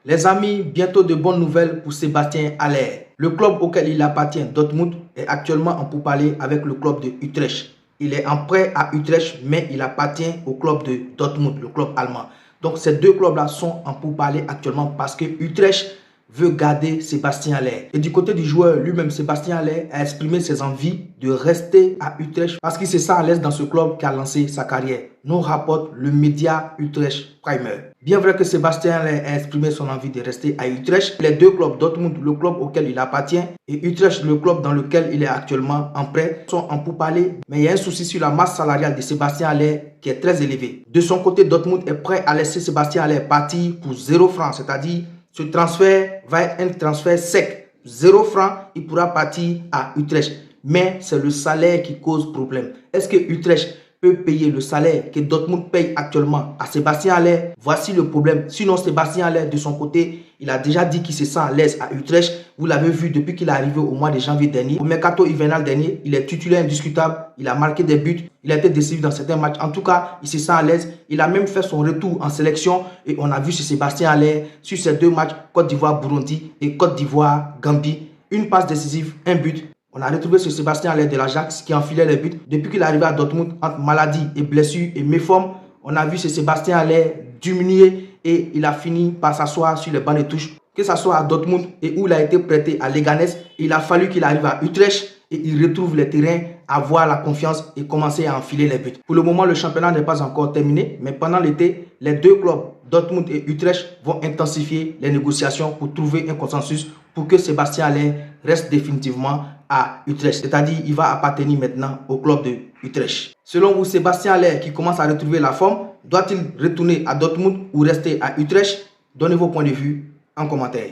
Les amis, bientôt de bonnes nouvelles pour Sébastien Haller. Le club auquel il appartient, Dortmund, est actuellement en pourparlers avec le club de Utrecht. Il est en prêt à Utrecht, mais il appartient au club de Dortmund, le club allemand. Donc ces deux clubs-là sont en pourparlers actuellement parce que Utrecht veut garder Sébastien Haller. Et du côté du joueur lui-même, Sébastien Haller a exprimé ses envies de rester à Utrecht parce qu'il se sent à l'aise dans ce club qui a lancé sa carrière. Nous rapporte le média Utrecht Primer. Bien vrai que Sébastien Haller a exprimé son envie de rester à Utrecht, les deux clubs, Dortmund, le club auquel il appartient, et Utrecht, le club dans lequel il est actuellement en prêt, sont en pourparlers. Mais il y a un souci sur la masse salariale de Sébastien Haller qui est très élevée. De son côté, Dortmund est prêt à laisser Sébastien Haller partir pour 0 francs, c'est-à-dire ce transfert va être un transfert sec. 0 francs, il pourra partir à Utrecht. Mais c'est le salaire qui cause problème. Est-ce que Utrecht peut payer le salaire que Dortmund paye actuellement à Sébastien Haller? Voici le problème. Sinon, Sébastien Haller, de son côté, il a déjà dit qu'il se sent à l'aise à Utrecht. Vous l'avez vu depuis qu'il est arrivé au mois de janvier dernier. Au mercato hivernal dernier, il est titulaire indiscutable. Il a marqué des buts. Il a été décisif dans certains matchs. En tout cas, il se sent à l'aise. Il a même fait son retour en sélection. Et on a vu sur Sébastien Haller, sur ces deux matchs, Côte d'Ivoire-Burundi et Côte d'Ivoire-Gambie, une passe décisive, un but. On a retrouvé ce Sébastien Haller de l'Ajax qui enfilait les buts. Depuis qu'il est arrivé à Dortmund, entre maladie et blessure et méforme, on a vu ce Sébastien Haller diminuer et il a fini par s'asseoir sur les bancs de touche. Que ce soit à Dortmund et où il a été prêté à Leganés, il a fallu qu'il arrive à Utrecht et il retrouve les terrains, avoir la confiance et commencer à enfiler les buts. Pour le moment, le championnat n'est pas encore terminé, mais pendant l'été, les deux clubs, Dortmund et Utrecht, vont intensifier les négociations pour trouver un consensus pour que Sébastien Haller reste définitivement à Utrecht. C'est-à-dire qu'il va appartenir maintenant au club de Utrecht. Selon vous, Sébastien Haller, qui commence à retrouver la forme, doit-il retourner à Dortmund ou rester à Utrecht? Donnez vos points de vue en commentaire.